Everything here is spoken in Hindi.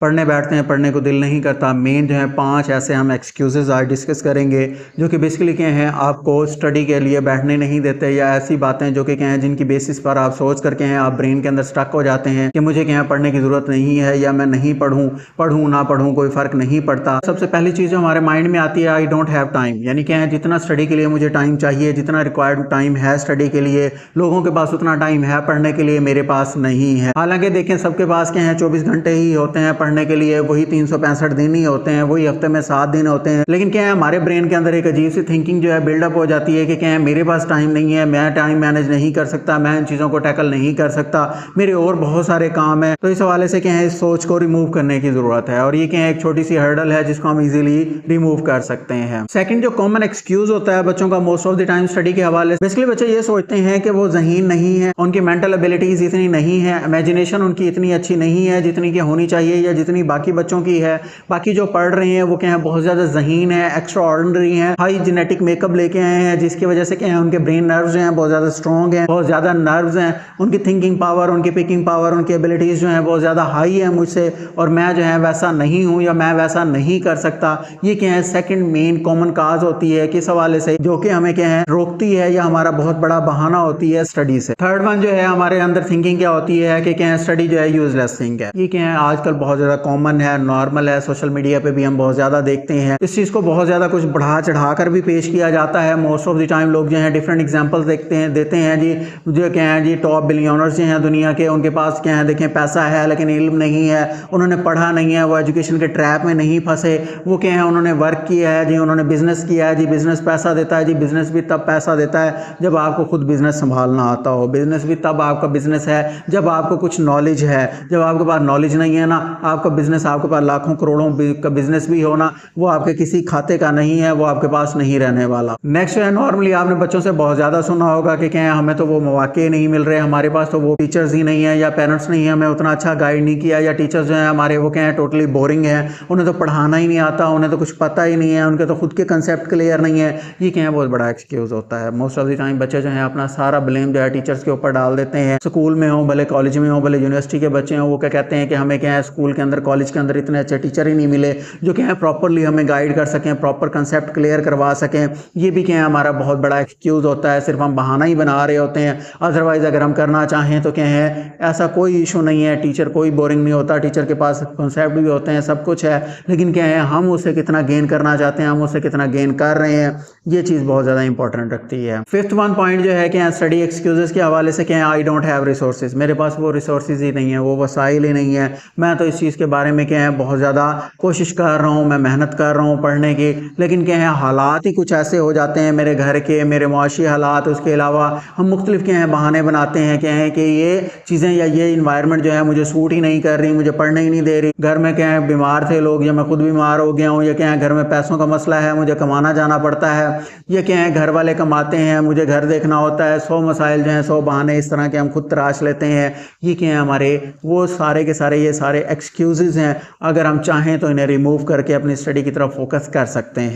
पढ़ने बैठते हैं, पढ़ने को दिल नहीं करता। मेन जो है 5 ऐसे हम एक्सक्यूज़ेज़ आज डिस्कस करेंगे जो कि बेसिकली क्या हैं, आपको स्टडी के लिए बैठने नहीं देते, या ऐसी बातें जो कि क्या हैं जिनकी बेसिस पर आप सोच करके हैं आप ब्रेन के अंदर स्टक हो जाते हैं कि मुझे क्या है पढ़ने की ज़रूरत नहीं है, या मैं नहीं पढ़ूँ ना पढ़ूँ कोई फ़र्क नहीं पड़ता। सबसे पहली चीज़ जो हमारे माइंड में आती है, आई डोंट हैव टाइम, यानी क्या है जितना स्टडी के लिए मुझे टाइम चाहिए, जितना रिक्वायर्ड टाइम है स्टडी के लिए, लोगों के पास उतना टाइम है पढ़ने के लिए, मेरे पास नहीं है। हालांकि देखें सबके पास क्या है 24 घंटे ही होते हैं पढ़ने के लिए, वही 365 दिन ही होते हैं, वही हफ्ते में 7 दिन होते हैं। लेकिन क्या है हमारे ब्रेन के अंदर एक अजीब सी थिंकिंग जो है बिल्डअप हो जाती है कि क्या है मेरे पास टाइम नहीं है, मैं टाइम मैनेज नहीं कर सकता, मैं इन चीज़ों को टैकल नहीं कर सकता, मेरे और बहुत सारे काम है। तो इस हवाले से क्या है इस सोच को रिमूव करने की ज़रूरत है, और ये क्या है एक छोटी सी हर्डल है जिसको हम इजीली रिमूव कर सकते हैं। सेकंड जो कॉमन एक्सक्यूज होता है बच्चों का most of the time study के हवाले से, बेसिकली बच्चे ये सोचते हैं कि वो ज़हीन नहीं है, उनकी मेंटल एबिलिटीज़ इतनी नहीं है, इमेजिनेशन उनकी इतनी अच्छी नहीं है जितनी की होनी चाहिए या जितनी बाकी बच्चों की है। बाकी जो पढ़ रहे हैं वो क्या है बहुत ज़्यादा ज़हीन है, एक्स्ट्रा ऑर्डिनरी हैं, हाई जेनेटिक मेकअप लेके आए हैं, जिसकी वजह से क्या है उनके ब्रेन नर्व्स जो हैं बहुत ज़्यादा स्ट्रॉन्ग हैं, बहुत ज़्यादा नर्व्स हैं, उनकी थिंकिंग पावर, उनकी पिकिंग पावर, उनकी एबिलिटीज़ जो हैं बहुत ज़्यादा हाई है मुझसे, और मैं जो है वैसा नहीं हूँ या मैं वैसा नहीं कर सकता। ये क्या है सेकंड मेन कॉमन काज होती है किस हवाले से, जो कि हमें क्या है रोकती है या हमारा बहुत बड़ा बहाना होती है स्टडी से। थर्ड वन जो है हमारे अंदर थिंकिंग क्या होती है कि क्या है स्टडी जो है यूजलेस थिंग है। ये क्या है आजकल बहुत ज़्यादा कॉमन है, नॉर्मल है, सोशल मीडिया पे भी हम बहुत ज़्यादा देखते हैं। इस चीज़ को बहुत ज़्यादा कुछ बढ़ा चढ़ा कर भी पेश किया जाता है। मोस्ट ऑफ द टाइम लोग जो है डिफरेंट एग्जांपल्स देते हैं जी, जो क्या है जी टॉप बिलियनर्स जो हैं दुनिया के, उनके पास क्या है देखें पैसा है लेकिन इल्म नहीं है, उन्होंने पढ़ा नहीं है, वो एजुकेशन के ट्रैप में नहीं फंसे, वो क्या है उन्होंने वर्क किया है जी, उन्होंने बिजनेस किया है जी, बिजनेस पैसा देता है जी, बिजनेस भी तब पैसा देता है जब आपको खुद बिजनेस संभालना आता हो, बिजनेस भी तब आपका बिजनेस है जब आपको कुछ नॉलेज है। जब आपके पास नॉलेज नहीं है ना, आपका बिजनेस, आपके पास लाखों करोड़ों का बिजनेस भी हो ना, वो आपके किसी खाते का नहीं है, वो आपके पास नहीं रहने वाला। नेक्स्ट है नॉर्मली आपने बच्चों से बहुत ज़्यादा सुना होगा कि क्या हमें तो वो मौके नहीं मिल रहे, हमारे पास तो वो टीचर्स ही नहीं है या पेरेंट्स नहीं है, हमें उतना अच्छा गाइड नहीं किया, या टीचर्स जो हैं हमारे वो क्या है टोटली बोरिंग है, उन्हें तो पढ़ाना ही नहीं आता, उन्हें तो कुछ पता ही नहीं है, उनके तो खुद के कंसेप्ट क्लियर नहीं है। ये क्या है बहुत बड़ा एक्सक्यूज़ होता है। मोस्ट ऑफ द टाइम बच्चे जो हैं अपना सारा ब्लेम जो है टीचर्स के ऊपर डाल देते हैं। स्कूल में हो भले कॉलेज में हो भले यूनिवर्सिटी के बच्चे हों, वो क्या कहते हैं कि हमें क्या है स्कूल के अंदर कॉलेज के अंदर इतने अच्छे टीचर ही नहीं मिले जो क्या है प्रॉपरली हमें गाइड कर सकें, प्रॉपर कंसेप्ट क्लियर करवा सकें। ये भी क्या है हमारा बहुत बड़ा एक्सक्यूज़ होता है, सिर्फ हम बहाना ही बना रहे होते हैं। अदरवाइज अगर हम करना चाहें तो क्या है ऐसा कोई इशू नहीं है, टीचर कोई बोरिंग नहीं होता, टीचर के पास कंसेप्ट भी होते हैं, सब कुछ है, लेकिन क्या है हम उससे कितना गेन करना चाहते हैं, हम उससे कितना गेन कर रहे हैं, ये चीज़ बहुत ज़्यादा इंपॉर्टेंट रखती है। फिफ्थ वन पॉइंट जो है कि स्टडी एक्सक्यूजेस के हवाले से क्या है आई डोंट हैव रिसोर्सेज, मेरे पास वो रिसोर्सेज ही नहीं है, वो वसाइल ही नहीं है। मैं तो इस चीज़ के बारे में क्या है बहुत ज़्यादा कोशिश कर रहा हूँ, मैं मेहनत कर रहा हूँ पढ़ने की, लेकिन क्या है हालात ही कुछ ऐसे हो जाते हैं मेरे घर के, मेरे मुआशी हालात, उसके अलावा हम मुख्तलिफ क्या है बहाने बनाते हैं क्या है कि ये चीज़ें या ये इन्वायरमेंट जो है मुझे सूट ही नहीं कर रही, मुझे पढ़ने ही नहीं दे रही। घर में क्या है बीमार थे लोग, या मैं खुद बीमार हो गया हूँ, या क्या है घर में पैसों का मसला है, मुझे कमाना जाना पड़ता है, या क्या है घर वाले कमाते हैं, मुझे घर देखना होता है। 100 मसाइल जो हैं 100 बहाने इस तरह के हम खुद तराश लेते हैं। ये क्या है हमारे वो सारे के सारे ये सारे एक्सक्यूज़ेज़ हैं, अगर हम चाहें तो इन्हें रिमूव करके अपनी स्टडी की तरफ फोकस कर सकते हैं।